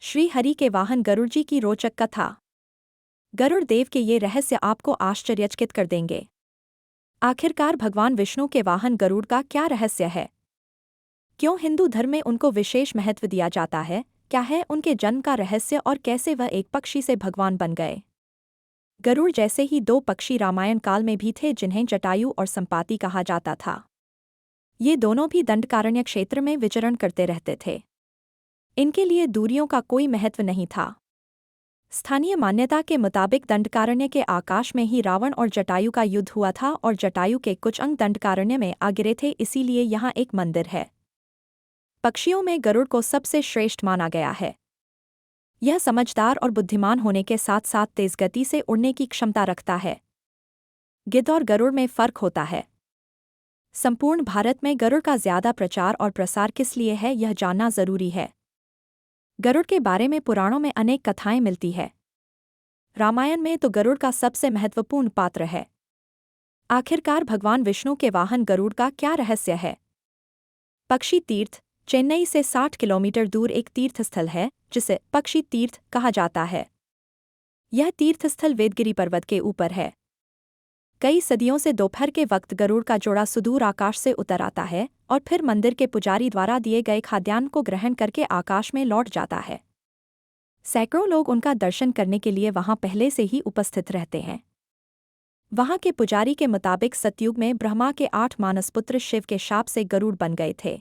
श्री हरि के वाहन गरुड़ जी की रोचक कथा। गरुड़ देव के ये रहस्य आपको आश्चर्यचकित कर देंगे। आखिरकार भगवान विष्णु के वाहन गरुड़ का क्या रहस्य है? क्यों हिंदू धर्म में उनको विशेष महत्व दिया जाता है? क्या है उनके जन्म का रहस्य और कैसे वह एक पक्षी से भगवान बन गए? गरुड़ जैसे ही दो पक्षी रामायण काल में भी थे जिन्हें जटायु और संपाति कहा जाता था। ये दोनों भी दंडकारण्य क्षेत्र में विचरण करते रहते थे। इनके लिए दूरियों का कोई महत्व नहीं था। स्थानीय मान्यता के मुताबिक दंडकारण्य के आकाश में ही रावण और जटायु का युद्ध हुआ था और जटायु के कुछ अंग दंडकारण्य में आ गिरे थे, इसीलिए यहाँ एक मंदिर है। पक्षियों में गरुड़ को सबसे श्रेष्ठ माना गया है। यह समझदार और बुद्धिमान होने के साथ साथ तेज गति से उड़ने की क्षमता रखता है। गिद्ध और गरुड़ में फर्क होता है। संपूर्ण भारत में गरुड़ का ज्यादा प्रचार और प्रसार किस लिए है, यह जानना जरूरी है। गरुड़ के बारे में पुराणों में अनेक कथाएं मिलती है। रामायण में तो गरुड़ का सबसे महत्वपूर्ण पात्र है। आखिरकार भगवान विष्णु के वाहन गरुड़ का क्या रहस्य है? पक्षी तीर्थ चेन्नई से 60 किलोमीटर दूर एक तीर्थस्थल है जिसे पक्षी तीर्थ कहा जाता है। यह तीर्थस्थल वेदगिरी पर्वत के ऊपर है। कई सदियों से दोपहर के वक्त गरुड़ का जोड़ा सुदूर आकाश से उतर आता है और फिर मंदिर के पुजारी द्वारा दिए गए खाद्यान्न को ग्रहण करके आकाश में लौट जाता है। सैकड़ों लोग उनका दर्शन करने के लिए वहां पहले से ही उपस्थित रहते हैं। वहां के पुजारी के मुताबिक सतयुग में ब्रह्मा के 8 मानसपुत्र शिव के शाप से गरुड़ बन गए थे।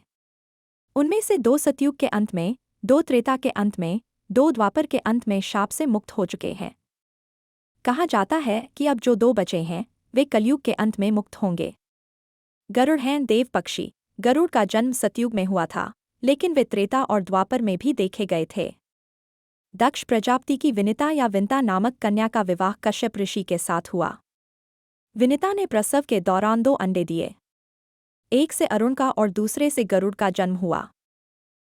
उनमें से 2 सतयुग के अंत में, 2 त्रेता के अंत में, 2 द्वापर के अंत में शाप से मुक्त हो चुके हैं। कहा जाता है कि अब जो 2 बचे हैं वे कलयुग के अंत में मुक्त होंगे। गरुड़ हैं देव पक्षी। गरुड़ का जन्म सतयुग में हुआ था, लेकिन वे त्रेता और द्वापर में भी देखे गए थे। दक्ष प्रजापति की विनिता या विंता नामक कन्या का विवाह कश्यप ऋषि के साथ हुआ। विनिता ने प्रसव के दौरान 2 अंडे दिए। एक से अरुण का और दूसरे से गरुड़ का जन्म हुआ।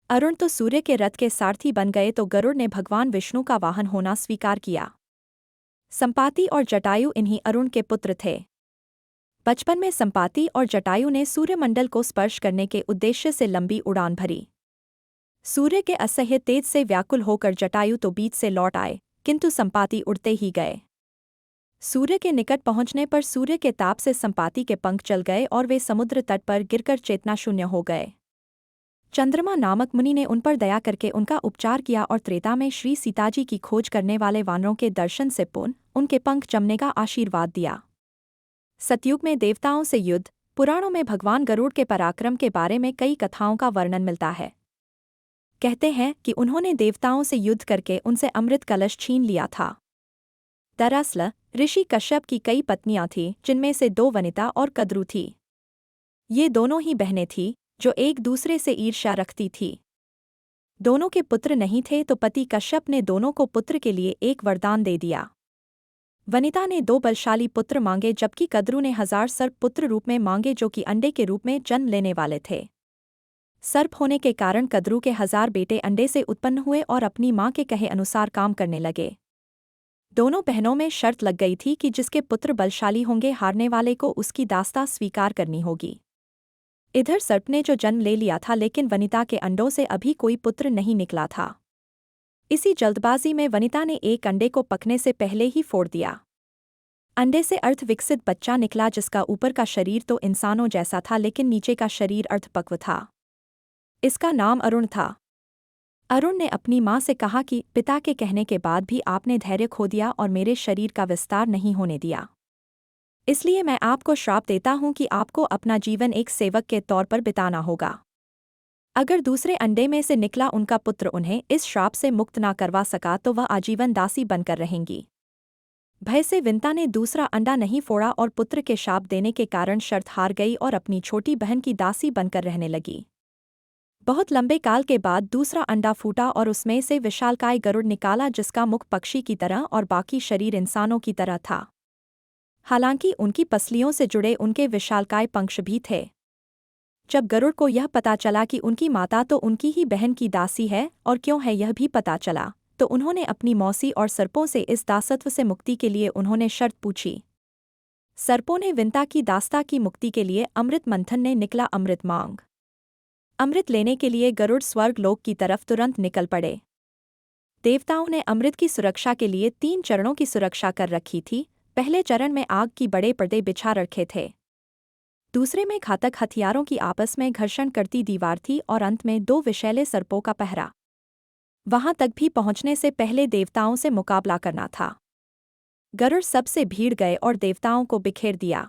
अरुण तो सूर्य के रथ के सारथी बन गए तो गरुड़ ने भगवान विष्णु का वाहन होना स्वीकार किया। संपाति और जटायु इन्हीं अरुण के पुत्र थे। बचपन में संपाति और जटायु ने सूर्यमंडल को स्पर्श करने के उद्देश्य से लंबी उड़ान भरी। सूर्य के असह्य तेज से व्याकुल होकर जटायु तो बीच से लौट आए, किंतु संपाति उड़ते ही गए। सूर्य के निकट पहुंचने पर सूर्य के ताप से संपाति के पंख जल गए और वे समुद्र तट पर गिरकर चेतनाशून्य हो गए। चंद्रमा नामक मुनि ने उन पर दया करके उनका उपचार किया और त्रेता में श्री सीताजी की खोज करने वाले वानरों के दर्शन से पुनः उनके पंख जमने का आशीर्वाद दिया। सतयुग में देवताओं से युद्ध। पुराणों में भगवान गरुड़ के पराक्रम के बारे में कई कथाओं का वर्णन मिलता है। कहते हैं कि उन्होंने देवताओं से युद्ध करके उनसे अमृत कलश छीन लिया था। दरअसल ऋषि कश्यप की कई पत्नियां थीं, जिनमें से 2 वनिता और कद्रु थी। ये दोनों ही बहनें थीं जो एक दूसरे से ईर्ष्या रखती थी। दोनों के पुत्र नहीं थे तो पति कश्यप ने दोनों को पुत्र के लिए एक वरदान दे दिया। वनिता ने 2 बलशाली पुत्र मांगे जबकि कद्रु ने 1000 सर्प पुत्र रूप में मांगे जो कि अंडे के रूप में जन्म लेने वाले थे। सर्प होने के कारण कद्रु के 1000 बेटे अंडे से उत्पन्न हुए और अपनी मां के कहे अनुसार काम करने लगे। दोनों बहनों में शर्त लग गई थी कि जिसके पुत्र बलशाली होंगे हारने वाले को उसकी दास्ता स्वीकार करनी होगी। इधर सर्प ने जो जन्म ले लिया था लेकिन वनिता के अंडों से अभी कोई पुत्र नहीं निकला था। इसी जल्दबाजी में वनिता ने एक अंडे को पकने से पहले ही फोड़ दिया। अंडे से अर्ध विकसित बच्चा निकला जिसका ऊपर का शरीर तो इंसानों जैसा था लेकिन नीचे का शरीर अर्धपक्व था। इसका नाम अरुण था। अरुण ने अपनी मां से कहा कि पिता के कहने के बाद भी आपने धैर्य खो दिया और मेरे शरीर का विस्तार नहीं होने दिया। इसलिए मैं आपको श्राप देता हूं कि आपको अपना जीवन एक सेवक के तौर पर बिताना होगा। अगर दूसरे अंडे में से निकला उनका पुत्र उन्हें इस श्राप से मुक्त ना करवा सका तो वह आजीवन दासी बनकर रहेंगी। भय से विंता ने दूसरा अंडा नहीं फोड़ा और पुत्र के शाप देने के कारण शर्त हार गई और अपनी छोटी बहन की दासी बनकर रहने लगी। बहुत लंबे काल के बाद दूसरा अंडा फूटा और उसमें से विशालकाय गरुड़ निकाला जिसका मुख पक्षी की तरह और बाकी शरीर इंसानों की तरह था। हालांकि उनकी पसलियों से जुड़े उनके विशालकाय पंख भी थे। जब गरुड़ को यह पता चला कि उनकी माता तो उनकी ही बहन की दासी है और क्यों है यह भी पता चला, तो उन्होंने अपनी मौसी और सर्पों से इस दासत्व से मुक्ति के लिए उन्होंने शर्त पूछी। सर्पों ने विंता की दास्ता की मुक्ति के लिए अमृत मंथन ने निकला अमृत मांग। अमृत लेने के लिए गरुड़ स्वर्ग लोक की तरफ तुरंत निकल पड़े। देवताओं ने अमृत की सुरक्षा के लिए 3 चरणों की सुरक्षा कर रखी थी। पहले चरण में आग की बड़े पर्दे बिछा रखे थे, दूसरे में घातक हथियारों की आपस में घर्षण करती दीवार थी और अंत में 2 विषैले सर्पों का पहरा। वहां तक भी पहुंचने से पहले देवताओं से मुकाबला करना था। गरुड़ सबसे भीड़ गए और देवताओं को बिखेर दिया।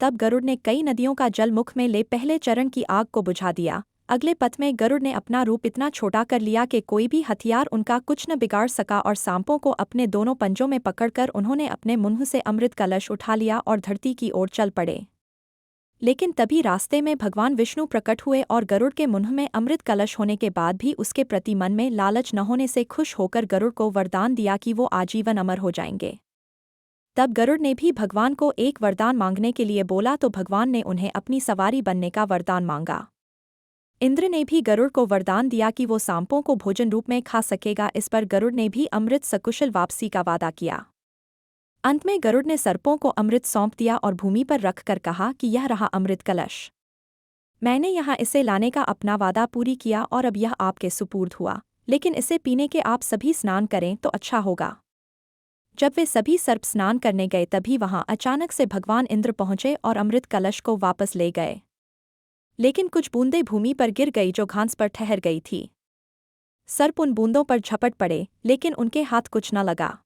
तब गरुड़ ने कई नदियों का जल मुख में ले पहले चरण की आग को बुझा दिया। अगले पथ में गरुड़ ने अपना रूप इतना छोटा कर लिया कि कोई भी हथियार उनका कुछ न बिगाड़ सका और सांपों को अपने दोनों पंजों में पकड़कर उन्होंने अपने मुंह से अमृत कलश उठा लिया और धरती की ओर चल पड़े। लेकिन तभी रास्ते में भगवान विष्णु प्रकट हुए और गरुड़ के मुंह में अमृत कलश होने के बाद भी उसके प्रति मन में लालच न होने से खुश होकर गरुड़ को वरदान दिया कि वो आजीवन अमर हो जाएंगे। तब गरुड़ ने भी भगवान को एक वरदान मांगने के लिए बोला तो भगवान ने उन्हें अपनी सवारी बनने का वरदान मांगा। इंद्र ने भी गरुड़ को वरदान दिया कि वो सांपों को भोजन रूप में खा सकेगा। इस पर गरुड़ ने भी अमृत सकुशल वापसी का वादा किया। अंत में गरुड़ ने सर्पों को अमृत सौंप दिया और भूमि पर रखकर कहा कि यह रहा अमृत कलश। मैंने यहाँ इसे लाने का अपना वादा पूरी किया और अब यह आपके सुपुर्द हुआ, लेकिन इसे पीने के आप सभी स्नान करें तो अच्छा होगा। जब वे सभी सर्प स्नान करने गए तभी वहां अचानक से भगवान इंद्र पहुंचे और अमृत कलश को वापस ले गए। लेकिन कुछ बूंदें भूमि पर गिर गई जो घास पर ठहर गई थी। सर्प उन बूंदों पर झपट पड़े, लेकिन उनके हाथ कुछ न लगा।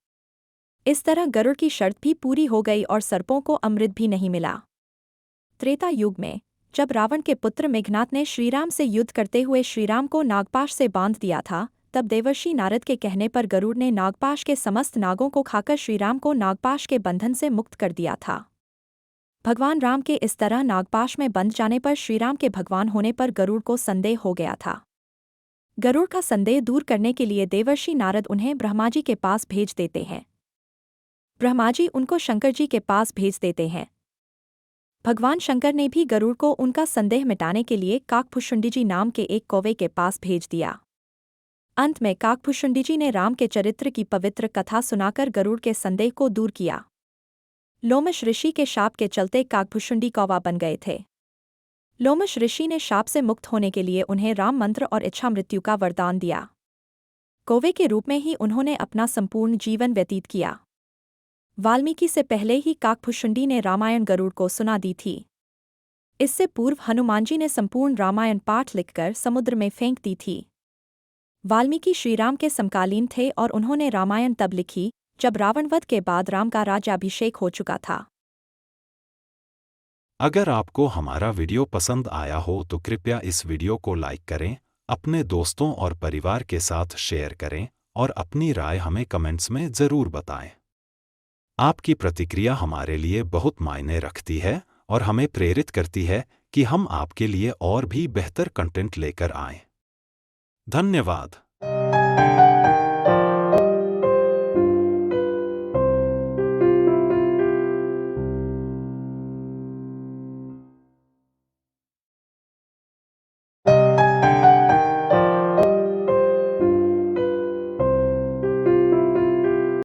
इस तरह गरुड़ की शर्त भी पूरी हो गई और सर्पों को अमृत भी नहीं मिला। त्रेता युग में जब रावण के पुत्र मेघनाद ने श्रीराम से युद्ध करते हुए श्रीराम को नागपाश से बांध दिया था, तब देवर्षि नारद के कहने पर गरुड़ ने नागपाश के समस्त नागों को खाकर श्रीराम को नागपाश के बंधन से मुक्त कर दिया था। भगवान राम के इस तरह नागपाश में बंध जाने पर श्रीराम के भगवान होने पर गरुड़ को संदेह हो गया था। गरुड़ का संदेह दूर करने के लिए देवर्षि नारद उन्हें ब्रह्माजी के पास भेज देते हैं। ब्रह्माजी उनको शंकर जी के पास भेज देते हैं। भगवान शंकर ने भी गरुड़ को उनका संदेह मिटाने के लिए काकभुषुंडी नाम के एक कौवे के पास भेज दिया। अंत में काकभुषुंडी ने राम के चरित्र की पवित्र कथा सुनाकर गरुड़ के संदेह को दूर किया। लोमश ऋषि के शाप के चलते काकभुषुंडी कौवा बन गए थे। लोमश ऋषि ने शाप से मुक्त होने के लिए उन्हें राम मंत्र और इच्छा मृत्यु का वरदान दिया। कौवे के रूप में ही उन्होंने अपना संपूर्ण जीवन व्यतीत किया। वाल्मीकि से पहले ही काकभुषुंडी ने रामायण गरुड़ को सुना दी थी। इससे पूर्व हनुमान जी ने संपूर्ण रामायण पाठ लिखकर समुद्र में फेंक दी थी। वाल्मीकि श्रीराम के समकालीन थे और उन्होंने रामायण तब लिखी जब रावणवध के बाद राम का राज्याभिषेक हो चुका था। अगर आपको हमारा वीडियो पसंद आया हो तो कृपया इस वीडियो को लाइक करें, अपने दोस्तों और परिवार के साथ शेयर करें और अपनी राय हमें कमेंट्स में ज़रूर बताएं। आपकी प्रतिक्रिया हमारे लिए बहुत मायने रखती है और हमें प्रेरित करती है कि हम आपके लिए और भी बेहतर कंटेंट लेकर आएं। धन्यवाद।